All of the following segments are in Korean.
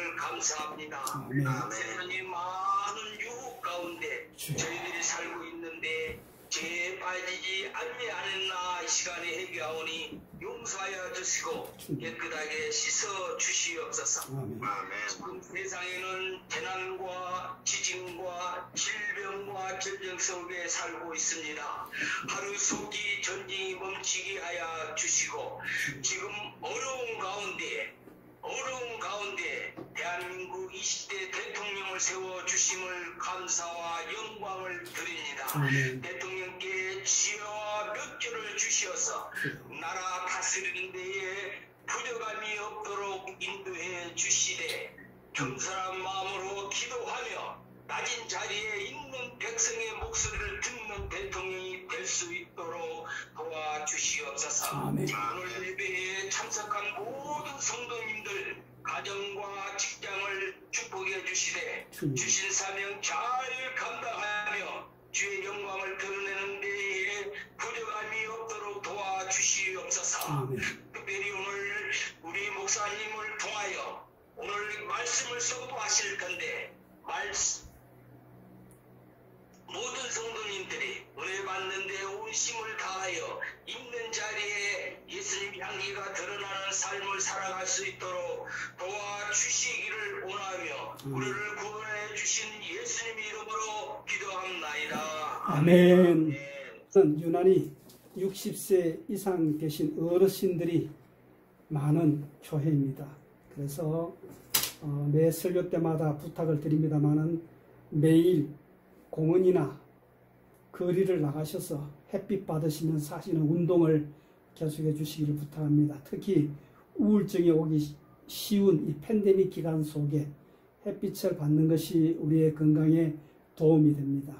주심을 감사합니다. 아멘. 세상에 많은 유혹 가운데 저희들이 살고 있는데 죄에 빠지지 아니하였나 이 시간에 회개하오니 용서하여 주시고 깨끗하게 씻어 주시옵소서. 아멘. 지금 세상에는 재난과 지진과 질병과 전쟁 속에 살고 있습니다. 하루속히 전쟁이 멈추게 하여 주시고 지금 어려운 가운데 대한민국 20대 대통령을 세워주심을 감사와 영광을 드립니다. 아멘. 대통령께 지혜와 몇 개를 주시어서 나라 다스리는 데에 부족함이 없도록 인도해 주시되 겸손한 마음으로 기도하며 낮은 자리에 있는 백성의 목소리를 듣는 대통령이 될 수 있도록 도와주시옵소서. 아멘. 오늘 예배에 참석한 모든 성도님들 가정과 직장을 축복해 주시되 주신 사명 잘 감당하며 주의 영광을 드러내는 데에 부족함이 없도록 도와주시옵소서. 아멘. 특별히 오늘 우리 목사님을 통하여 오늘 말씀을 선포하실 건데 모든 성도님들이 은혜 받는데 온 힘을 다하여 있는 자리에 예수님 향기가 드러나는 삶을 살아갈 수 있도록 도와주시기를 원하며 우리를 구원해 주신 예수님 이름으로 기도합나이다. 아멘. 유난히 60세 이상 되신 어르신들이 많은 교회입니다. 그래서 매 설교 때마다 부탁을 드립니다마는 매일 공원이나 거리를 나가셔서 햇빛 받으시면서 하시는 운동을 계속해 주시기를 부탁합니다. 특히 우울증이 오기 쉬운 이 팬데믹 기간 속에 햇빛을 받는 것이 우리의 건강에 도움이 됩니다.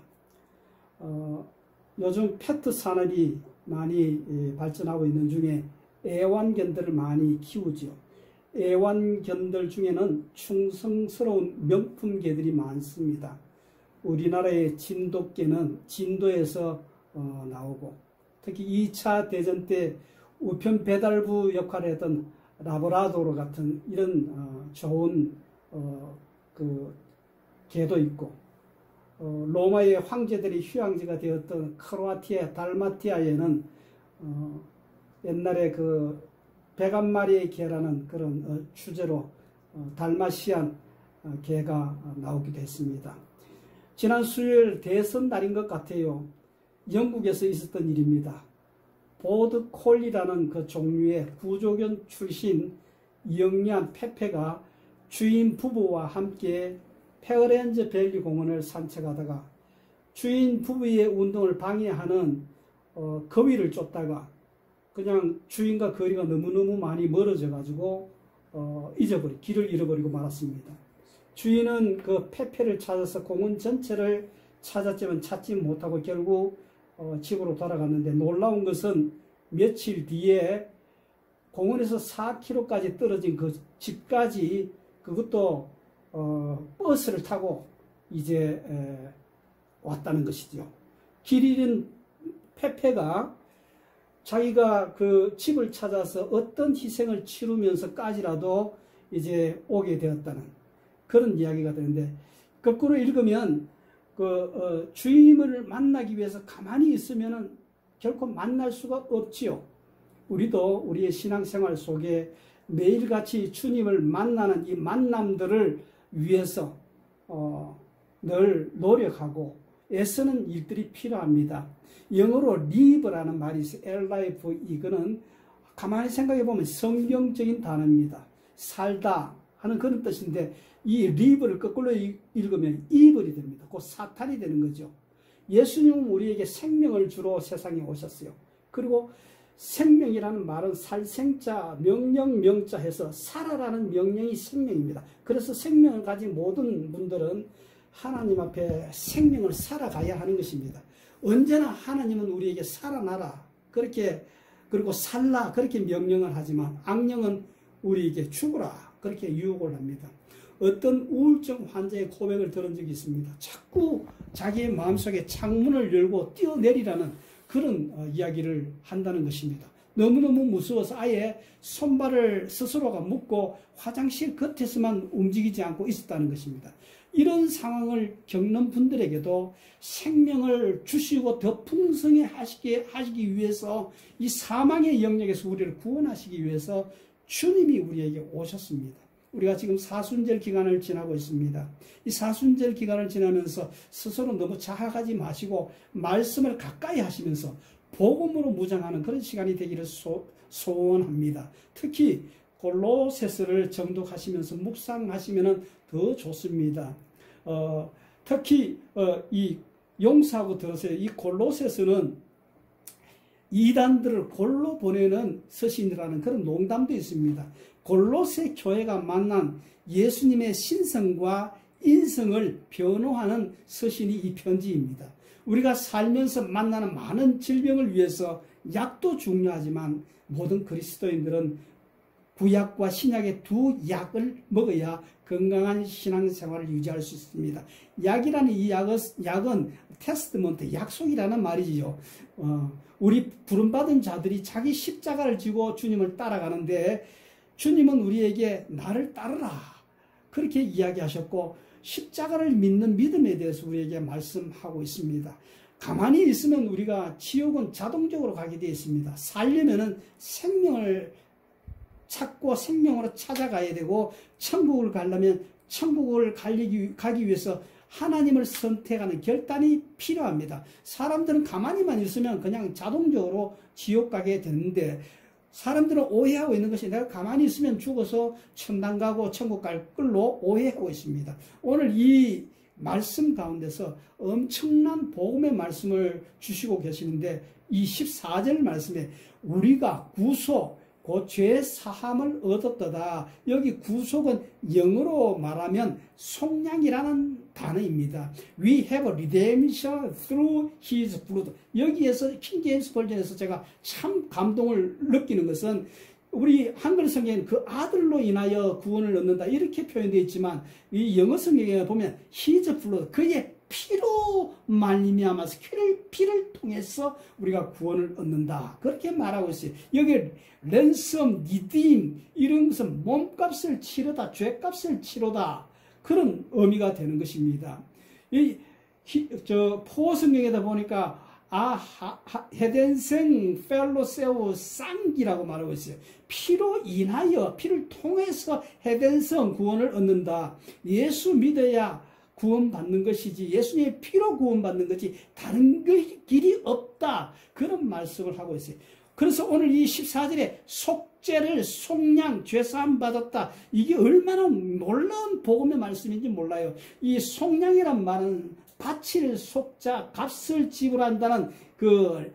요즘 페트 산업이 많이 발전하고 있는 중에 애완견들을 많이 키우죠. 애완견들 중에는 충성스러운 명품개들이 많습니다. 우리나라의 진돗개는 진도에서 나오고 특히 2차 대전 때 우편 배달부 역할을 했던 라브라도르 같은 이런 좋은 그 개도 있고 로마의 황제들이 휴양지가 되었던 크로아티아 달마티아에는 옛날에 그 101마리의 개라는 그런 주제로 달마시안 개가 나오기도 했습니다. 지난 수요일 대선 날인 것 같아요. 영국에서 있었던 일입니다. 보드 콜리라는 그 종류의 구조견 출신 영리한 페페가 주인 부부와 함께 페어랜즈 밸리 공원을 산책하다가 주인 부부의 운동을 방해하는 거위를 쫓다가 그냥 주인과 거리가 너무너무 많이 멀어져 가지고 길을 잃어버리고 말았습니다. 주인은 그 페페를 찾아서 공원 전체를 찾았지만 찾지 못하고 결국 집으로 돌아갔는데 놀라운 것은 며칠 뒤에 공원에서 4km까지 떨어진 그 집까지 그것도 버스를 타고 이제 왔다는 것이죠. 길 잃은 페페가 자기가 그 집을 찾아서 어떤 희생을 치르면서까지라도 이제 오게 되었다는 그런 이야기가 되는데 거꾸로 읽으면 그 주인을 만나기 위해서 가만히 있으면은 결코 만날 수가 없지요. 우리도 우리의 신앙생활 속에 매일같이 주님을 만나는 이 만남들을 위해서 늘 노력하고 애쓰는 일들이 필요합니다. 영어로 live라는 말이 있어요. L-I-V. 이거는 가만히 생각해 보면 성경적인 단어입니다. 살다 하는 그런 뜻인데 이 live를 거꾸로 읽으면 evil이 됩니다. 곧 사탄이 되는 거죠. 예수님은 우리에게 생명을 주러 세상에 오셨어요. 그리고 생명이라는 말은 살생자, 명령명자 해서 살아라는 명령이 생명입니다. 그래서 생명을 가진 모든 분들은 하나님 앞에 생명을 살아가야 하는 것입니다. 언제나 하나님은 우리에게 살아나라 그렇게 그리고 살라 그렇게 명령을 하지만 악령은 우리에게 죽어라 그렇게 유혹을 합니다. 어떤 우울증 환자의 고백을 들은 적이 있습니다. 자꾸 자기의 마음속에 창문을 열고 뛰어내리라는 그런 이야기를 한다는 것입니다. 너무너무 무서워서 아예 손발을 스스로가 묶고 화장실 겉에서만 움직이지 않고 있었다는 것입니다. 이런 상황을 겪는 분들에게도 생명을 주시고 더 풍성히 하시기 위해서 이 사망의 영역에서 우리를 구원하시기 위해서 주님이 우리에게 오셨습니다. 우리가 지금 사순절 기간을 지나고 있습니다. 이 사순절 기간을 지나면서 스스로 너무 자학하지 마시고 말씀을 가까이 하시면서 복음으로 무장하는 그런 시간이 되기를 소원합니다. 특히 골로새서를 정독하시면서 묵상하시면 더 좋습니다. 특히 이 용서하고 들으세요. 이 골로새서는 이단들을 골로 보내는 서신이라는 그런 농담도 있습니다. 골로새 교회가 만난 예수님의 신성과 인성을 변호하는 서신이 이 편지입니다. 우리가 살면서 만나는 많은 질병을 위해서 약도 중요하지만 모든 그리스도인들은 구약과 신약의 두 약을 먹어야 건강한 신앙생활을 유지할 수 있습니다. 약이라는 이 약은 테스트먼트, 약속이라는 말이지요. 우리 부름받은 자들이 자기 십자가를 지고 주님을 따라가는데 주님은 우리에게 나를 따르라 그렇게 이야기하셨고 십자가를 믿는 믿음에 대해서 우리에게 말씀하고 있습니다. 가만히 있으면 우리가 지옥은 자동적으로 가게 되어 있습니다. 살려면은 생명을 찾고 생명으로 찾아가야 되고 천국을 가려면 천국을 가기 위해서 하나님을 선택하는 결단이 필요합니다. 사람들은 가만히만 있으면 그냥 자동적으로 지옥 가게 되는데 사람들은 오해하고 있는 것이 내가 가만히 있으면 죽어서 천당 가고 천국 갈 걸로 오해하고 있습니다. 오늘 이 말씀 가운데서 엄청난 복음의 말씀을 주시고 계시는데 이 14절 말씀에 우리가 구속 그 죄 사함을 얻었다. 여기 구속은 영어로 말하면 속량이라는 단어입니다. We have redemption through His blood. 여기에서 킹 제임스 버전에서 제가 참 감동을 느끼는 것은 우리 한글 성경에는 그 아들로 인하여 구원을 얻는다 이렇게 표현되어 있지만 이 영어 성경에 보면 His blood, 그의 피로 말미암아서 피를 통해서 우리가 구원을 얻는다 그렇게 말하고 있어요. 여기 랜섬, 리딤 이런 것은 몸값을 치르다, 죄값을 치르다 그런 의미가 되는 것입니다. 포 성경에다 보니까 헤덴생 펠로세우 쌍기라고 말하고 있어요. 피로 인하여 피를 통해서 헤덴성 구원을 얻는다. 예수 믿어야 구원받는 것이지 예수님의 피로 구원받는 것이 다른 길이 없다. 그런 말씀을 하고 있어요. 그래서 오늘 이 14절에 속죄를 속량 죄사함 받았다. 이게 얼마나 놀라운 복음의 말씀인지 몰라요. 이 속량이란 말은 바칠 속자 값을 지불한다는 그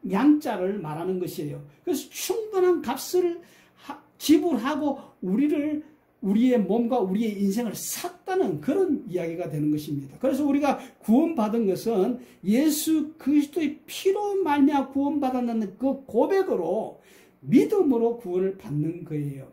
양자를 말하는 것이에요. 그래서 충분한 값을 지불하고 우리의 몸과 우리의 인생을 샀다는 그런 이야기가 되는 것입니다. 그래서 우리가 구원받은 것은 예수 그리스도의 피로 말미암아 구원받았다는 그 고백으로 믿음으로 구원을 받는 거예요.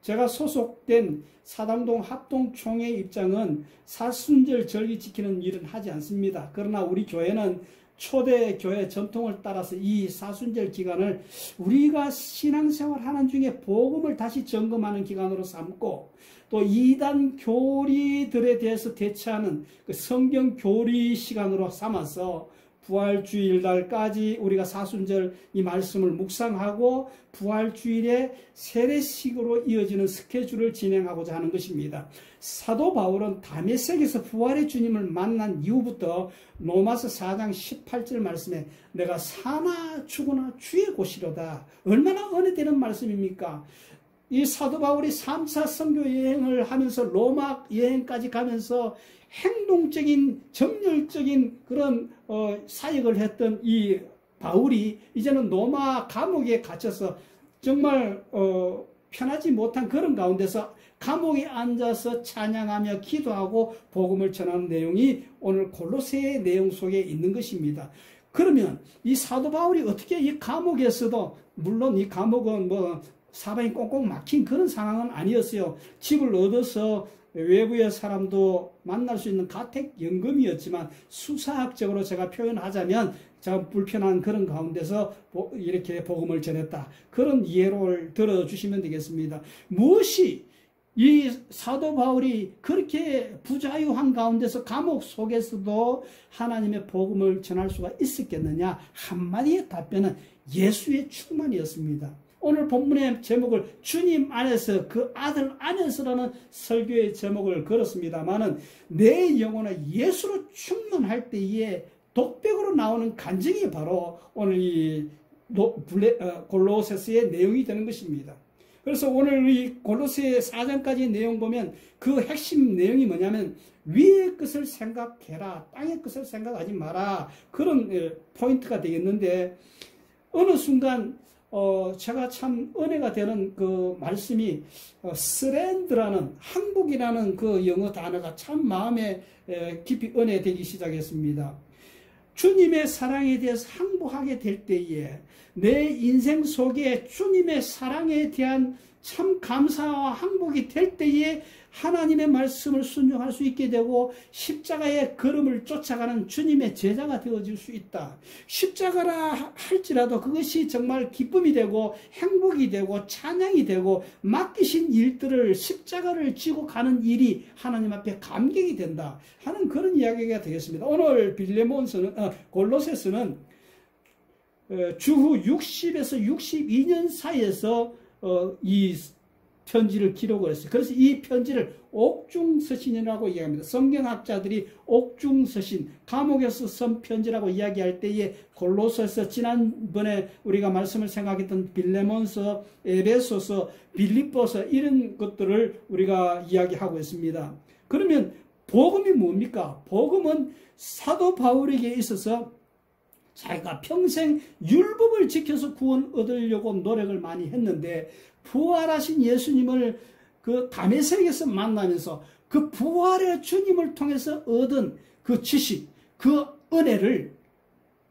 제가 소속된 사당동 합동총회 입장은 사순절 절기 지키는 일은 하지 않습니다. 그러나 우리 교회는 초대교회 전통을 따라서 이 사순절 기간을 우리가 신앙생활 하는 중에 복음을 다시 점검하는 기간으로 삼고 또 이단 교리들에 대해서 대처하는 그 성경 교리 시간으로 삼아서 부활주일 날까지 우리가 사순절 이 말씀을 묵상하고 부활주일에 세례식으로 이어지는 스케줄을 진행하고자 하는 것입니다. 사도 바울은 다메섹에서 부활의 주님을 만난 이후부터 로마서 4장 18절 말씀에 내가 사나 죽으나 주의 곳이로다. 얼마나 은혜되는 말씀입니까? 이 사도 바울이 3차 선교 여행을 하면서 로마 여행까지 가면서 행동적인 정열적인 그런 사역을 했던 이 바울이 이제는 로마 감옥에 갇혀서 정말 편하지 못한 그런 가운데서 감옥에 앉아서 찬양하며 기도하고 복음을 전하는 내용이 오늘 골로새의 내용 속에 있는 것입니다. 그러면 이 사도 바울이 어떻게 이 감옥에서도 물론 이 감옥은 뭐 사방이 꽁꽁 막힌 그런 상황은 아니었어요. 집을 얻어서 외부의 사람도 만날 수 있는 가택연금이었지만 수사학적으로 제가 표현하자면 제가 불편한 그런 가운데서 이렇게 복음을 전했다. 그런 예를 들어주시면 되겠습니다. 무엇이 이 사도 바울이 그렇게 부자유한 가운데서 감옥 속에서도 하나님의 복음을 전할 수가 있었겠느냐? 한마디의 답변은 예수의 충만이었습니다. 오늘 본문의 제목을 주님 안에서 그 아들 안에서라는 설교의 제목을 걸었습니다만은 내 영혼은 예수로 충만할 때에 독백으로 나오는 간증이 바로 오늘 이 골로새서의 내용이 되는 것입니다. 그래서 오늘 이 골로새 4장까지 내용 보면 그 핵심 내용이 뭐냐면 위의 것을 생각해라, 땅의 것을 생각하지 마라, 그런 포인트가 되겠는데 어느 순간 제가 참 은혜가 되는 그 말씀이 스랜드라는 항복이라는 그 영어 단어가 참 마음에 깊이 은혜되기 시작했습니다. 주님의 사랑에 대해서 항복하게 될 때에 내 인생 속에 주님의 사랑에 대한 참 감사와 항복이 될 때에 하나님의 말씀을 순종할 수 있게 되고 십자가의 걸음을 쫓아가는 주님의 제자가 되어질 수 있다. 십자가라 할지라도 그것이 정말 기쁨이 되고 행복이 되고 찬양이 되고 맡기신 일들을 십자가를 지고 가는 일이 하나님 앞에 감격이 된다 하는 그런 이야기가 되겠습니다. 오늘 골로새서는 주후 60에서 62년 사이에서 이 편지를 기록을 했어요. 그래서 이 편지를 옥중서신이라고 이야기합니다. 성경학자들이 옥중서신, 감옥에서 쓴 편지라고 이야기할 때에 골로새서, 지난번에 우리가 말씀을 생각했던 빌레몬서, 에베소서, 빌립보서 이런 것들을 우리가 이야기하고 있습니다. 그러면 복음이 뭡니까? 복음은 사도 바울에게 있어서 자기가 평생 율법을 지켜서 구원 얻으려고 노력을 많이 했는데 부활하신 예수님을 그 다메섹에서 만나면서 그 부활의 주님을 통해서 얻은 그 지식, 그 은혜를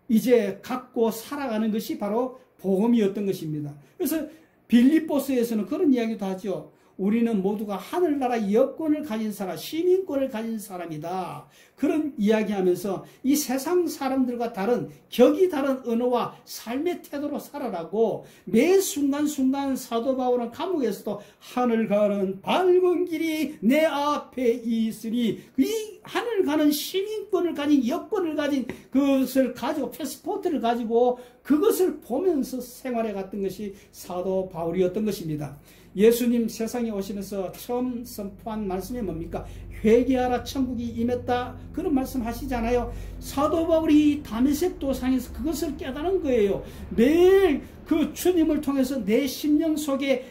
이제 갖고 살아가는 것이 바로 복음이었던 것입니다. 그래서 빌립보서에서는 그런 이야기도 하죠. 우리는 모두가 하늘나라 여권을 가진 사람, 시민권을 가진 사람이다. 그런 이야기하면서 이 세상 사람들과 다른 격이 다른 언어와 삶의 태도로 살아라고 매 순간순간 사도 바울은 감옥에서도 하늘 가는 밝은 길이 내 앞에 있으니 이 하늘 가는 시민권을 가진 여권을 가진 그것을 가지고 패스포트를 가지고 그것을 보면서 생활해 갔던 것이 사도 바울이었던 것입니다. 예수님 세상에 오시면서 처음 선포한 말씀이 뭡니까? 회개하라 천국이 임했다 그런 말씀 하시잖아요. 사도 바울이 다메섹 도상에서 그것을 깨달은 거예요. 매일 그 주님을 통해서 내 심령 속에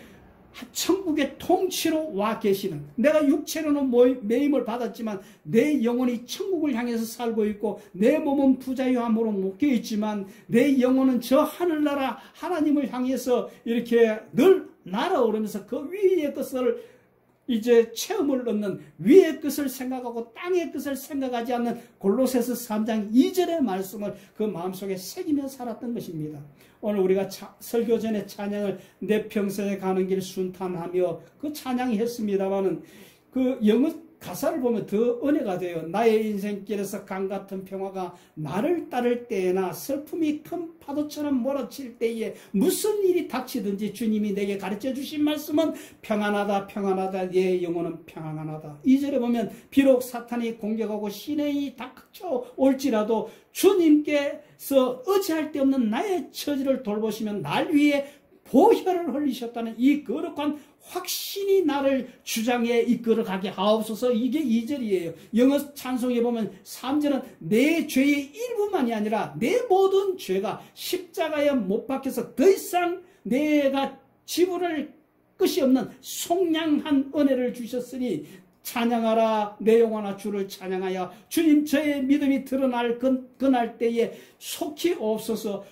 천국의 통치로 와 계시는, 내가 육체로는 매임을 받았지만 내 영혼이 천국을 향해서 살고 있고 내 몸은 부자유함으로 묶여 있지만 내 영혼은 저 하늘나라 하나님을 향해서 이렇게 늘 날아오르면서 그 위의 것을 이제 체험을 얻는, 위의 것을 생각하고 땅의 것을 생각하지 않는 골로새서 3장 2절의 말씀을 그 마음속에 새기며 살았던 것입니다. 오늘 우리가 설교 전에 찬양을 내 평생에 가는 길 순탄하며 그 찬양이 했습니다만은 그 영어 가사를 보면 더 은혜가 돼요. 나의 인생길에서 강같은 평화가 나를 따를 때에나 슬픔이 큰 파도처럼 몰아칠 때에 무슨 일이 닥치든지 주님이 내게 가르쳐 주신 말씀은 평안하다 평안하다 내 영혼은 평안하다. 2절에 보면 비록 사탄이 공격하고 시련이 닥쳐올지라도 주님께서 의지할 데 없는 나의 처지를 돌보시면 날 위해 보혈을 흘리셨다는 이 거룩한 확신이 나를 주장에 이끌어가게 하옵소서. 이게 2절이에요. 영어 찬송에 보면 3절은 내 죄의 일부만이 아니라 내 모든 죄가 십자가에 못 박혀서 더 이상 내가 지불할 것이 없는 속량한 은혜를 주셨으니 찬양하라 내 영혼아 주를 찬양하여 주님 저의 믿음이 드러날 그날 때에 속히 없어서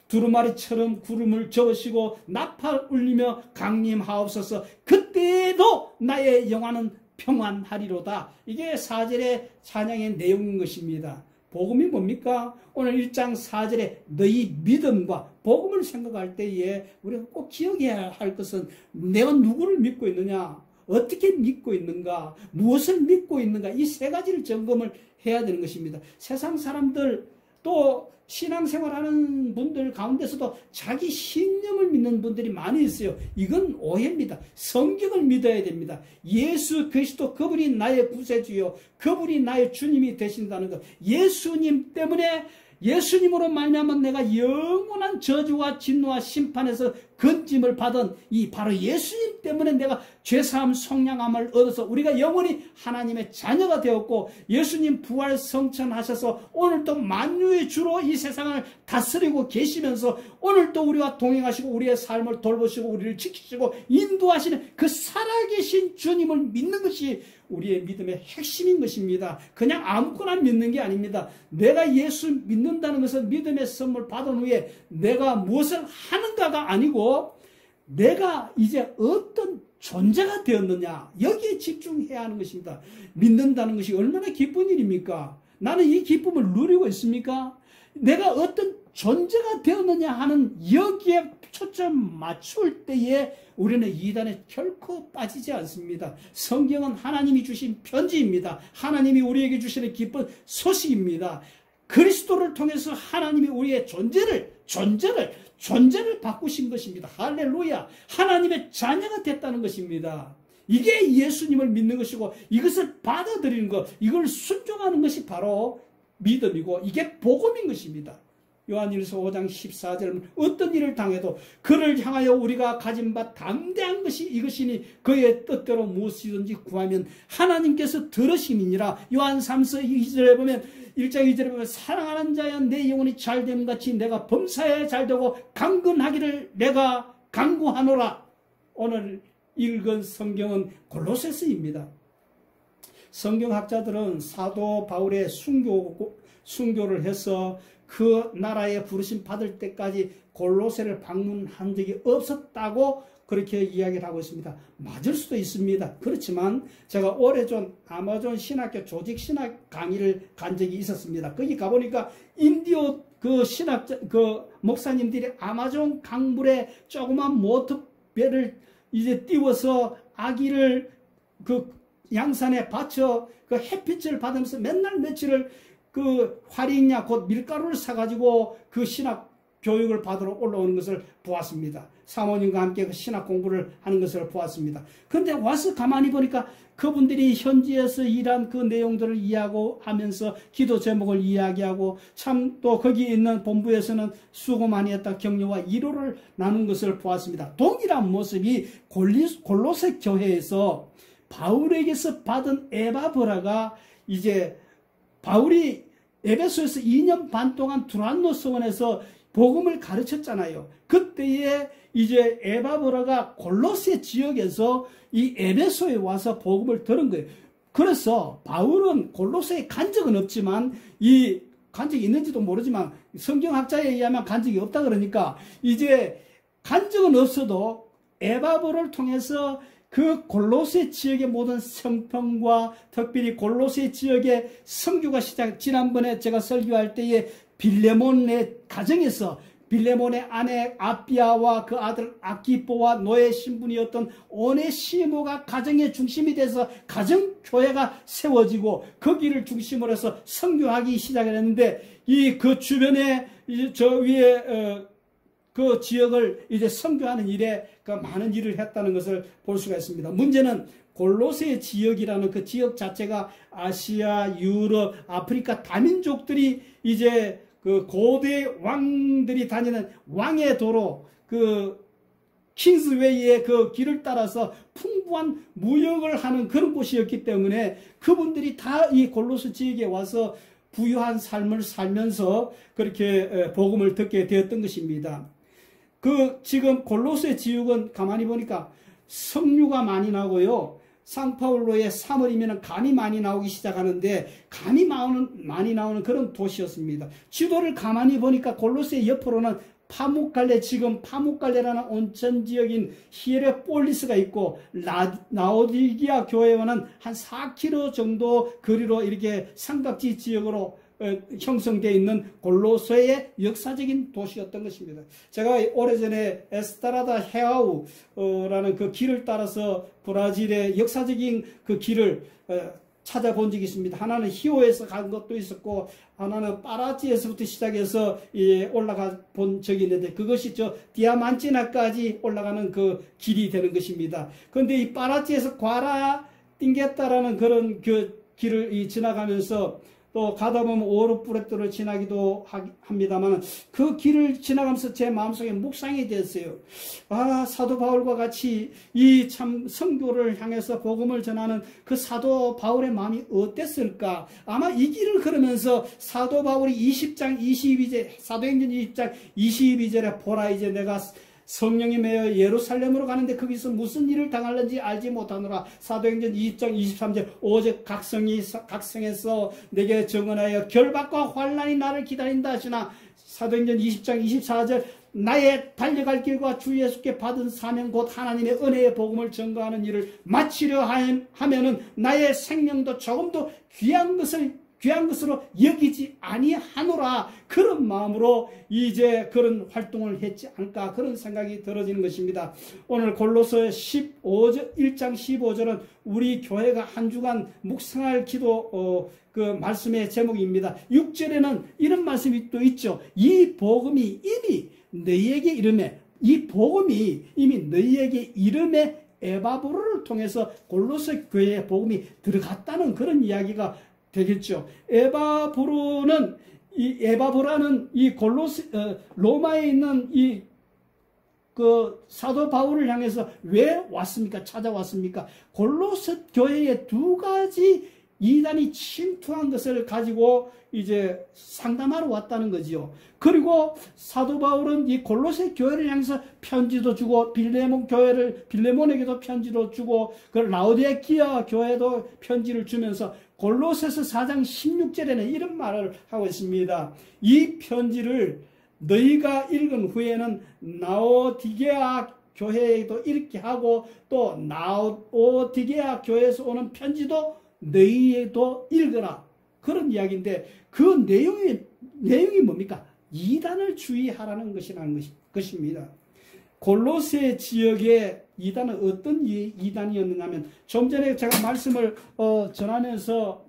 두루마리처럼 구름을 저으시고 나팔 울리며 강림하옵소서. 그때에도 나의 영혼은 평안하리로다. 이게 4절의 찬양의 내용인 것입니다. 복음이 뭡니까? 오늘 1장 4절에 너희 믿음과 복음을 생각할 때에 우리가 꼭 기억해야 할 것은 내가 누구를 믿고 있느냐, 어떻게 믿고 있는가, 무엇을 믿고 있는가, 이 세 가지를 점검을 해야 되는 것입니다. 세상 사람들 또 신앙생활하는 분들 가운데서도 자기 신념을 믿는 분들이 많이 있어요. 이건 오해입니다. 성경을 믿어야 됩니다. 예수 그리스도, 그분이 나의 구세주요, 그분이 나의 주님이 되신다는 것. 예수님 때문에, 예수님으로 말미암아 내가 영원한 저주와 진노와 심판에서 건짐을 받은 이 바로 예수님 때문에 내가 죄사함 속량함을 얻어서 우리가 영원히 하나님의 자녀가 되었고, 예수님 부활 성천하셔서 오늘도 만유의 주로 이 세상을 다스리고 계시면서 오늘도 우리와 동행하시고 우리의 삶을 돌보시고 우리를 지키시고 인도하시는 그 살아계신 주님을 믿는 것이 우리의 믿음의 핵심인 것입니다. 그냥 아무거나 믿는 게 아닙니다. 내가 예수 믿는다는 것은 믿음의 선물 받은 후에 내가 무엇을 하는가가 아니고 내가 이제 어떤 존재가 되었느냐, 여기에 집중해야 하는 것입니다. 믿는다는 것이 얼마나 기쁜 일입니까? 나는 이 기쁨을 누리고 있습니까? 내가 어떤 존재가 되었느냐 하는 여기에 초점 맞출 때에 우리는 이단에 결코 빠지지 않습니다. 성경은 하나님이 주신 편지입니다. 하나님이 우리에게 주시는 기쁜 소식입니다. 그리스도를 통해서 하나님이 우리의 존재를 바꾸신 것입니다. 할렐루야. 하나님의 자녀가 됐다는 것입니다. 이게 예수님을 믿는 것이고 이것을 받아들이는 것, 이걸 순종하는 것이 바로 믿음이고 이게 복음인 것입니다. 요한일서 5장 14절은 어떤 일을 당해도 그를 향하여 우리가 가진 바 담대한 것이 이것이니 그의 뜻대로 무엇이든지 구하면 하나님께서 들으심이니라. 요한 3서 2절에 보면 1장 2절에 보면 사랑하는 자여 내 영혼이 잘됨 같이 내가 범사에 잘되고 강건하기를 내가 간구하노라. 오늘 읽은 성경은 골로새서입니다. 성경학자들은 사도 바울의 순교를 해서 그 나라에 부르심 받을 때까지 골로새를 방문한 적이 없었다고 그렇게 이야기를 하고 있습니다. 맞을 수도 있습니다. 그렇지만 제가 오래전 아마존 신학교 조직 신학 강의를 간 적이 있었습니다. 거기 가보니까 인디오 그 목사님들이 아마존 강물에 조그만 모터배를 이제 띄워서 아기를 그 양산에 받쳐 그 햇빛을 받으면서 맨날 며칠을 그 활이냐 곧 밀가루를 사가지고 그 신학 교육을 받으러 올라오는 것을 보았습니다. 사모님과 함께 그 신학 공부를 하는 것을 보았습니다. 그런데 와서 가만히 보니까 그분들이 현지에서 일한 그 내용들을 이해하고 하면서 기도 제목을 이야기하고 참 또 거기 있는 본부에서는 수고 많이 했다 격려와 위로를 나눈 것을 보았습니다. 동일한 모습이 골로새 교회에서 바울에게서 받은 에바브라가 이제 바울이 에베소에서 2년 반 동안 두란노 서원에서 복음을 가르쳤잖아요. 그때에 이제 에바브라가 골로새 지역에서 이 에베소에 와서 복음을 들은 거예요. 그래서 바울은 골로새에 간 적은 없지만 간 적이 있는지도 모르지만 성경학자에 의하면 간 적이 없다 그러니까 이제 간 적은 없어도 에바브를 통해서 그 골로새 지역의 모든 성평과 특별히 골로새 지역의 선교가 지난번에 제가 설교할 때에 빌레몬의 가정에서 빌레몬의 아내 아비아와 그 아들 아키포와 노예 신분이었던 오네시모가 가정의 중심이 돼서 가정교회가 세워지고 거기를 중심으로 해서 선교하기 시작을 했는데 그 주변에 저 위에 그 지역을 이제 선교하는 일에 그 많은 일을 했다는 것을 볼 수가 있습니다. 문제는 골로새 지역이라는 그 지역 자체가 아시아, 유럽, 아프리카 다민족들이 이제 그 고대 왕들이 다니는 왕의 도로 그 킹스웨이의 그 길을 따라서 풍부한 무역을 하는 그런 곳이었기 때문에 그분들이 다 이 골로새 지역에 와서 부유한 삶을 살면서 그렇게 복음을 듣게 되었던 것입니다. 지금 골로새 지역은 가만히 보니까 석류가 많이 나고요. 상파울로의 3월이면 감이 많이 나오기 시작하는데 감이 많이 나오는 그런 도시였습니다. 지도를 가만히 보니까 골로새 옆으로는 파묵갈레, 지금 파묵갈레라는 온천 지역인 히에레폴리스가 있고 라오디기아 교회와는 한 4km 정도 거리로 이렇게 삼각지 지역으로 형성되어 있는 골로새의 역사적인 도시였던 것입니다. 제가 오래전에 에스트라다 헤아우라는 그 길을 따라서 브라질의 역사적인 그 길을 찾아본 적이 있습니다. 하나는 히오에서 간 것도 있었고 하나는 파라지에서부터 시작해서 올라가 본 적이 있는데 그것이 저 디아만티나까지 올라가는 그 길이 되는 것입니다. 그런데 이 파라지에서 과라띵게타라는 그런 그 길을 지나가면서 또 가다 보면 오르프레토를 지나기도 합니다만 그 길을 지나가면서 제 마음속에 묵상이 됐어요. 아, 사도 바울과 같이 이 참 선교를 향해서 복음을 전하는 그 사도 바울의 마음이 어땠을까? 아마 이 길을 걸으면서 사도 바울이 20장 22절 사도행전 20장 22절에 보라 이제 내가 성령이 매여 예루살렘으로 가는데 거기서 무슨 일을 당할는지 알지 못하노라. 사도행전 20장 23절 오직 각성에서 내게 정언하여 결박과 환난이 나를 기다린다 하시나. 사도행전 20장 24절 나의 달려갈 길과 주 예수께 받은 사명 곧 하나님의 은혜의 복음을 전가하는 일을 마치려 하면은 나의 생명도 조금도 귀한 것으로 여기지 아니하노라. 그런 마음으로 이제 그런 활동을 했지 않을까 그런 생각이 들어지는 것입니다. 오늘 골로새 1장 15절은 우리 교회가 한 주간 묵상할 기도 그 말씀의 제목입니다. 6절에는 이런 말씀이 또 있죠. 이 복음이 이미 너희에게 이름에 이 복음이 이미 너희에게 이름에 에바브로를 통해서 골로새 교회의 복음이 들어갔다는 그런 이야기가 되겠죠. 에바브로라는 이 로마에 있는 이 그 사도 바울을 향해서 왜 왔습니까? 찾아왔습니까? 골로새 교회에 두 가지 이단이 침투한 것을 가지고 이제 상담하러 왔다는 거지요. 그리고 사도 바울은 이 골로새 교회를 향해서 편지도 주고 빌레몬에게도 편지도 주고 그 라오디게아 교회도 편지를 주면서 골로새서 4장 16절에는 이런 말을 하고 있습니다. 이 편지를 너희가 읽은 후에는 라오디게아 교회에도 읽게 하고 또 라오디게아 교회에서 오는 편지도 너희에도 읽어라. 그런 이야기인데 그 내용이 뭡니까? 이단을 주의하라는 것입니다. 골로새 지역의 이단은 어떤 이단이었느냐 하면 좀 전에 제가 말씀을 전하면서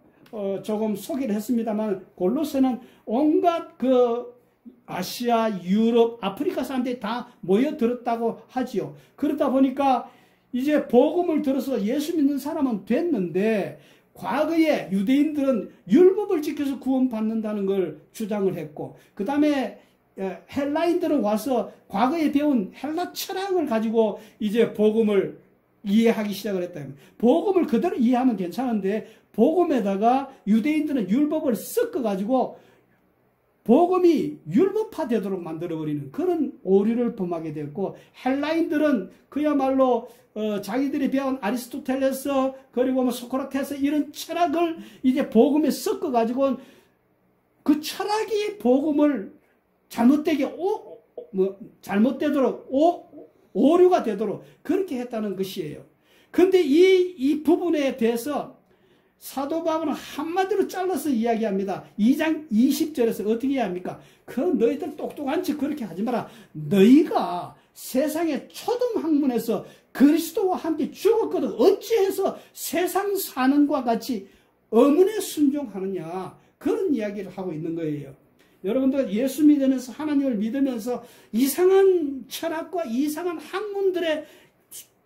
조금 소개를 했습니다만 골로새는 온갖 그 아시아, 유럽, 아프리카 사람들이 다 모여들었다고 하지요. 그러다 보니까 이제 복음을 들어서 예수 믿는 사람은 됐는데 과거에 유대인들은 율법을 지켜서 구원받는다는 걸 주장을 했고 그 다음에 헬라인들은 와서 과거에 배운 헬라 철학을 가지고 이제 복음을 이해하기 시작을 했다. 복음을 그대로 이해하면 괜찮은데 복음에다가 유대인들은 율법을 섞어가지고 복음이 율법화되도록 만들어버리는 그런 오류를 범하게 됐고 헬라인들은 그야말로 자기들이 배운 아리스토텔레스 그리고 뭐 소크라테스 이런 철학을 이제 복음에 섞어가지고 그 철학이 복음을 잘못되도록 오류가 되도록 그렇게 했다는 것이에요. 그런데 이 부분에 대해서 사도 바울은 한마디로 잘라서 이야기합니다. 2장 20절에서 어떻게 이야기합니까? 그 너희들 똑똑한 척 그렇게 하지 마라. 너희가 세상의 초등학문에서 그리스도와 함께 죽었거든 어찌해서 세상 사는 과 같이 어문에 순종하느냐 그런 이야기를 하고 있는 거예요. 여러분들 예수 믿으면서 하나님을 믿으면서 이상한 철학과 이상한 학문들에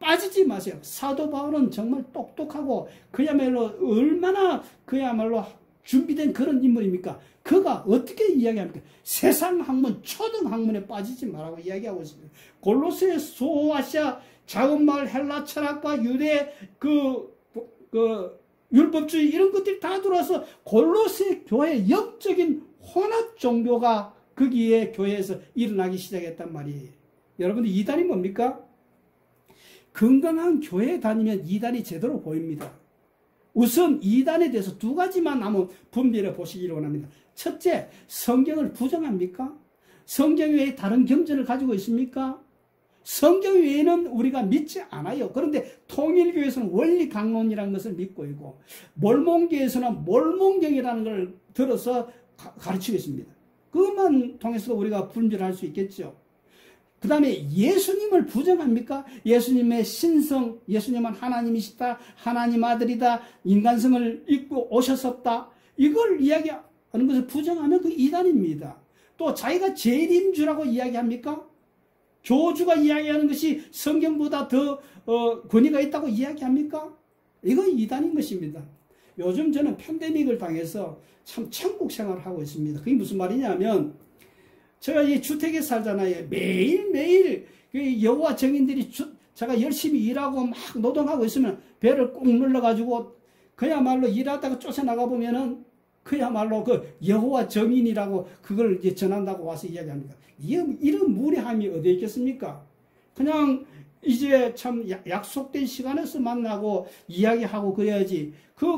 빠지지 마세요. 사도 바울은 정말 똑똑하고 그야말로 얼마나 그야말로 준비된 그런 인물입니까? 그가 어떻게 이야기합니까? 세상 학문, 초등 학문에 빠지지 말라고 이야기하고 있습니다. 골로새 소아시아 작은 마을 헬라 철학과 유대 율법주의 이런 것들이 다 들어와서 골로새 교회 영적인 혼합 종교가 거기에 교회에서 일어나기 시작했단 말이에요. 여러분들 이단이 뭡니까? 건강한 교회에 다니면 이단이 제대로 보입니다. 우선 이단에 대해서 두 가지만 한번 분별해 보시기를 원합니다. 첫째, 성경을 부정합니까? 성경 외에 다른 경전을 가지고 있습니까? 성경 외에는 우리가 믿지 않아요. 그런데 통일교에서는 원리 강론이라는 것을 믿고 있고 몰몬교에서는 몰몬경이라는 걸 들어서 가르치고 있습니다. 그것만 통해서 우리가 분별할 수 있겠죠. 그 다음에 예수님을 부정합니까? 예수님의 신성, 예수님은 하나님이시다, 하나님 아들이다, 인간성을 입고 오셨었다. 이걸 이야기하는 것을 부정하면 그 이단입니다. 또 자기가 재림주라고 이야기합니까? 교주가 이야기하는 것이 성경보다 더 권위가 있다고 이야기합니까? 이건 이단인 것입니다. 요즘 저는 팬데믹을 당해서 참 천국 생활을 하고 있습니다. 그게 무슨 말이냐면 제가 이 주택에 살잖아요. 매일매일 여호와 증인들이 제가 열심히 일하고 막 노동하고 있으면 배를 꼭 눌러가지고 그야말로 일하다가 쫓아나가 보면은 그야말로 그 여호와 증인이라고 그걸 이제 전한다고 와서 이야기합니다. 이런 무례함이 어디에 있겠습니까? 그냥 이제 참 약속된 시간에서 만나고 이야기하고 그래야지.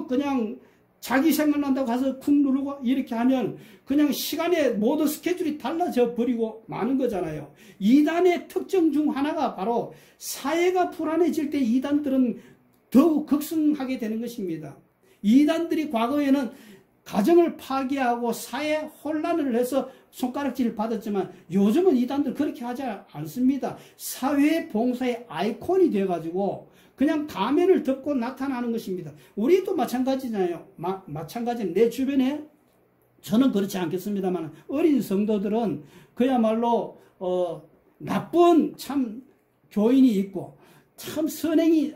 그냥 자기 생각난다고 가서 쿵 누르고 이렇게 하면 그냥 시간에 모든 스케줄이 달라져 버리고 마는 거잖아요. 이단의 특징 중 하나가 바로 사회가 불안해질 때 이단들은 더욱 극성하게 되는 것입니다. 이단들이 과거에는 가정을 파괴하고 사회 혼란을 해서 손가락질을 받았지만 요즘은 이단들 그렇게 하지 않습니다. 사회 봉사의 아이콘이 되어가지고 그냥 가면을 덮고 나타나는 것입니다. 우리도 마찬가지잖아요. 마찬가지는 내 주변에 저는 그렇지 않겠습니다만 어린 성도들은 그야말로 나쁜 참 교인이 있고 참 선행이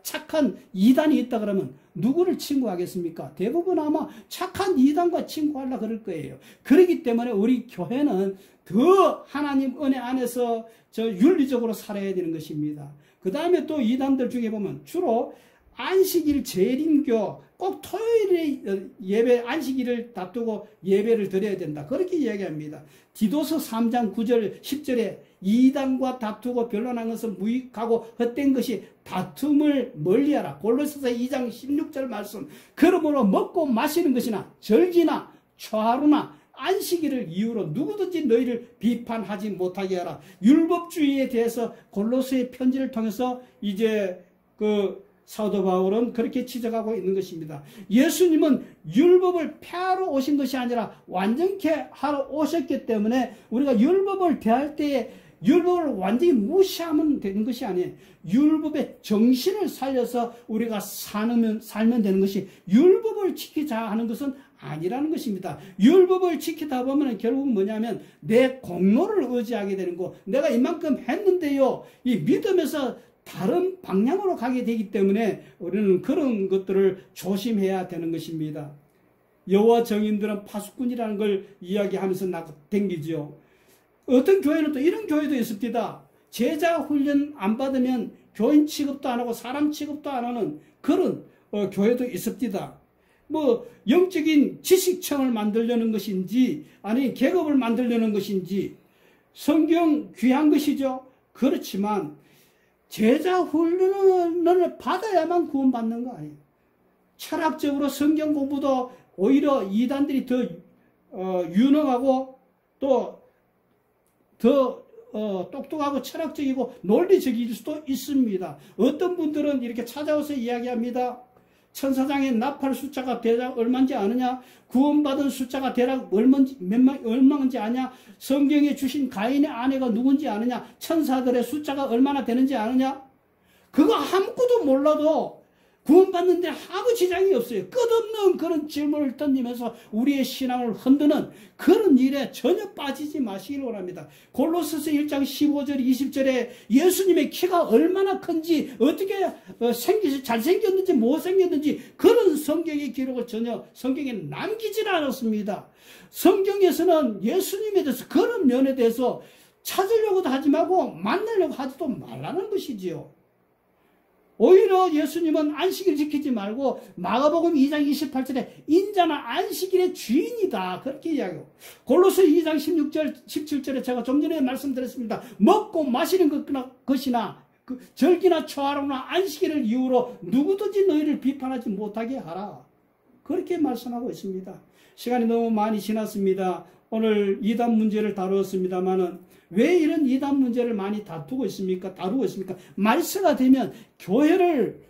착한 이단이 있다 그러면 누구를 친구하겠습니까? 대부분 아마 착한 이단과 친구하려 그럴 거예요. 그렇기 때문에 우리 교회는 더 하나님 은혜 안에서 윤리적으로 살아야 되는 것입니다. 그 다음에 또 이단들 중에 보면 주로 안식일 재림교 꼭 토요일에 예배 안식일을 다투고 예배를 드려야 된다. 그렇게 이야기합니다. 디도서 3장 9절 10절에 이단과 다투고 변론한 것은 무익하고 헛된 것이 다툼을 멀리하라. 골로새서 2장 16절 말씀. 그러므로 먹고 마시는 것이나 절기나 초하루나 안식일을 이유로 누구든지 너희를 비판하지 못하게 하라. 율법주의에 대해서 골로새 편지를 통해서 이제 사도 바울은 그렇게 지적하고 있는 것입니다. 예수님은 율법을 폐하러 오신 것이 아니라 완전케 하러 오셨기 때문에 우리가 율법을 대할 때에 율법을 완전히 무시하면 되는 것이 아니에요. 율법의 정신을 살려서 우리가 살면 되는 것이 율법을 지키자 하는 것은 아니라는 것입니다. 율법을 지키다 보면 결국 뭐냐면 내 공로를 의지하게 되는 거, 내가 이만큼 했는데요. 이 믿음에서 다른 방향으로 가게 되기 때문에 우리는 그런 것들을 조심해야 되는 것입니다. 여호와 증인들은 파수꾼이라는 걸 이야기하면서 댕기죠. 어떤 교회는 또 이런 교회도 있습니다. 제자 훈련 안 받으면 교인 취급도 안 하고 사람 취급도 안 하는 그런 교회도 있습니다. 영적인 지식청을 만들려는 것인지 아니 계급을 만들려는 것인지 성경 귀한 것이죠. 그렇지만 제자 훈련을 받아야만 구원받는 거 아니에요. 철학적으로 성경 공부도 오히려 이단들이 더 유능하고 또 더 똑똑하고 철학적이고 논리적일 수도 있습니다. 어떤 분들은 이렇게 찾아와서 이야기합니다. 천사장의 나팔 숫자가 대략 얼마인지 아느냐? 구원받은 숫자가 대략 얼마인지 아냐? 성경에 주신 가인의 아내가 누군지 아느냐? 천사들의 숫자가 얼마나 되는지 아느냐? 그거 아무것도 몰라도 구원받는데 아무 지장이 없어요. 끝없는 그런 질문을 던지면서 우리의 신앙을 흔드는 그런 일에 전혀 빠지지 마시기를 원합니다. 골로새서 1장 15절 20절에 예수님의 키가 얼마나 큰지 어떻게 잘생겼는지 못생겼는지 그런 성경의 기록을 전혀 성경에 남기질 않았습니다. 성경에서는 예수님에 대해서 그런 면에 대해서 찾으려고도 하지 말고 만나려고 하지도 말라는 것이지요. 오히려 예수님은 안식일 지키지 말고 마가복음 2장 28절에 인자나 안식일의 주인이다 그렇게 이야기하고 골로새 2장 16절 17절에 제가 좀 전에 말씀드렸습니다. 먹고 마시는 것이나 절기나 초하루나 안식일을 이유로 누구든지 너희를 비판하지 못하게 하라 그렇게 말씀하고 있습니다. 시간이 너무 많이 지났습니다. 오늘 이단 문제를 다루었습니다만은 왜 이런 이단 문제를 많이 다루고 있습니까? 말세가 되면 교회를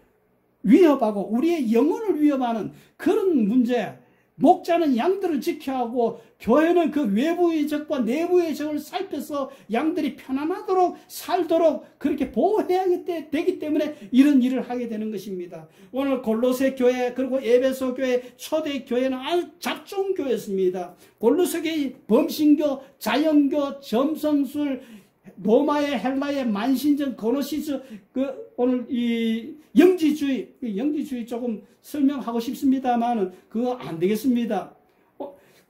위협하고 우리의 영혼을 위협하는 그런 문제, 목자는 양들을 지켜야 하고 교회는 그 외부의 적과 내부의 적을 살펴서 양들이 편안하도록 살도록 그렇게 보호해야 되기 때문에 이런 일을 하게 되는 것입니다. 오늘 골로새 교회 그리고 에베소 교회 초대 교회는 아주 잡종 교회였습니다. 골로새 교회 범신교, 자연교, 점성술, 로마의 헬라의 만신전, 고노시스, 오늘 이 영지주의 조금 설명하고 싶습니다만은 그거 안 되겠습니다.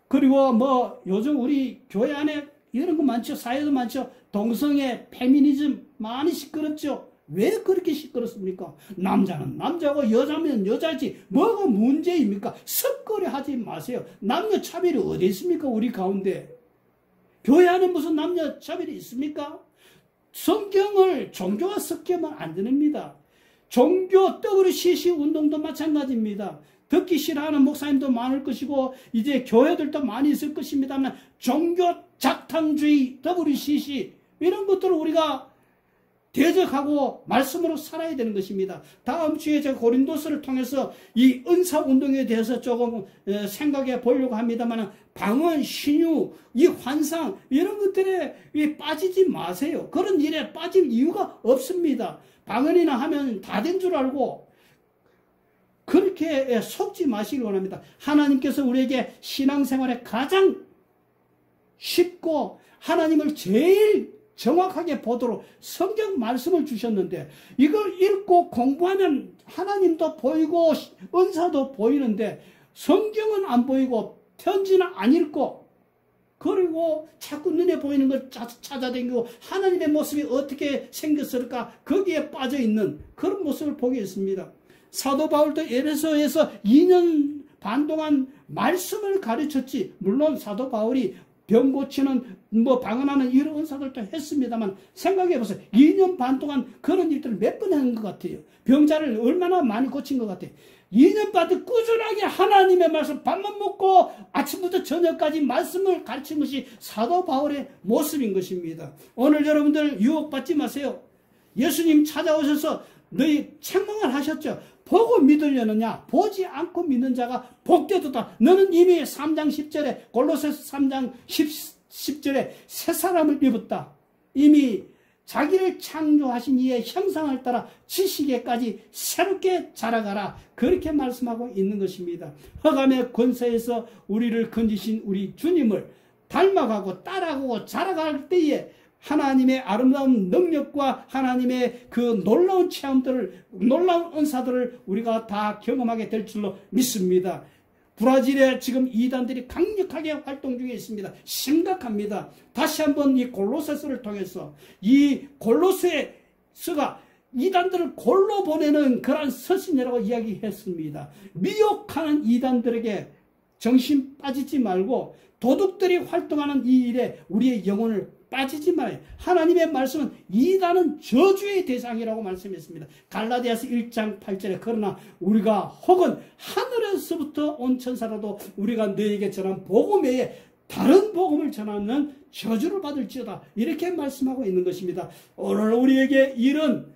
그리고 뭐 요즘 우리 교회 안에 이런 거 많죠. 사회도 많죠. 동성애, 페미니즘 많이 시끄럽죠. 왜 그렇게 시끄럽습니까? 남자는 남자고 여자면 여자지 뭐가 문제입니까? 섞으려 하지 마세요. 남녀 차별이 어디 있습니까? 우리 가운데. 교회 안에 무슨 남녀 차별이 있습니까? 성경을 종교와 섞으면 안 됩니다. 종교 WCC 운동도 마찬가지입니다. 듣기 싫어하는 목사님도 많을 것이고 이제 교회들도 많이 있을 것입니다만 종교 작탕주의 WCC 이런 것들을 우리가 대적하고 말씀으로 살아야 되는 것입니다. 다음 주에 제가 고린도서를 통해서 이 은사운동에 대해서 조금 생각해 보려고 합니다만 방언, 신유, 이 환상 이런 것들에 빠지지 마세요. 그런 일에 빠질 이유가 없습니다. 방언이나 하면 다 된 줄 알고 그렇게 속지 마시기 원합니다. 하나님께서 우리에게 신앙생활에 가장 쉽고 하나님을 제일 정확하게 보도록 성경 말씀을 주셨는데 이걸 읽고 공부하면 하나님도 보이고 은사도 보이는데 성경은 안 보이고 편지는 안 읽고 그리고 자꾸 눈에 보이는 걸 찾아다니고 하나님의 모습이 어떻게 생겼을까 거기에 빠져있는 그런 모습을 보게 했습니다. 사도 바울도 에베소에서 2년 반 동안 말씀을 가르쳤지. 물론 사도 바울이 병 고치는 방언하는 이런 은사들도 했습니다만 생각해 보세요. 2년 반 동안 그런 일들을 몇 번 한 것 같아요. 병자를 얼마나 많이 고친 것 같아요. 2년 반도 꾸준하게 하나님의 말씀 밥만 먹고 아침부터 저녁까지 말씀을 가르친 것이 사도 바울의 모습인 것입니다. 오늘 여러분들 유혹받지 마세요. 예수님 찾아오셔서 너희 책망을 하셨죠. 보고 믿으려느냐 보지 않고 믿는 자가 복되도다. 너는 이미 3장 10절에 골로새서 3장 10절에 새 사람을 입었다. 이미 자기를 창조하신 이의 형상을 따라 지식에까지 새롭게 자라가라. 그렇게 말씀하고 있는 것입니다. 흑암의 권세에서 우리를 건지신 우리 주님을 닮아가고 따라가고 자라갈 때에 하나님의 아름다운 능력과 하나님의 그 놀라운 체험들을, 놀라운 은사들을 우리가 다 경험하게 될 줄로 믿습니다. 브라질에 지금 이단들이 강력하게 활동 중에 있습니다. 심각합니다. 다시 한번 이 골로새서를 통해서 이 골로새서가 이단들을 골로 보내는 그러한 서신이라고 이야기했습니다. 미혹하는 이단들에게 정신 빠지지 말고 도둑들이 활동하는 이 일에 우리의 영혼을 빠지지 말아요. 하나님의 말씀은 이단은 저주의 대상이라고 말씀했습니다. 갈라디아서 1장 8절에 그러나 우리가 혹은 하늘에서부터 온 천사라도 우리가 너에게 전한 복음 외에 다른 복음을 전하는 저주를 받을지어다. 이렇게 말씀하고 있는 것입니다. 오늘 우리에게 이런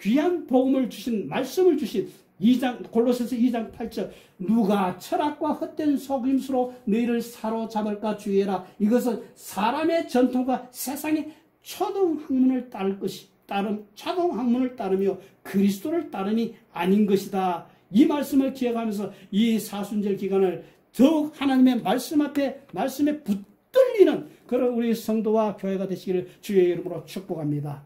귀한 복음을 주신 말씀을 주신 골로새서 2장 8절 누가 철학과 헛된 속임수로 너희를 사로잡을까 주의해라. 이것은 사람의 전통과 세상의 초등학문을 초등학문을 따르며 그리스도를 따름이 아닌 것이다. 이 말씀을 기억하면서 이 사순절 기간을 더욱 하나님의 말씀 앞에 말씀에 붙들리는 그런 우리 성도와 교회가 되시기를 주의 이름으로 축복합니다.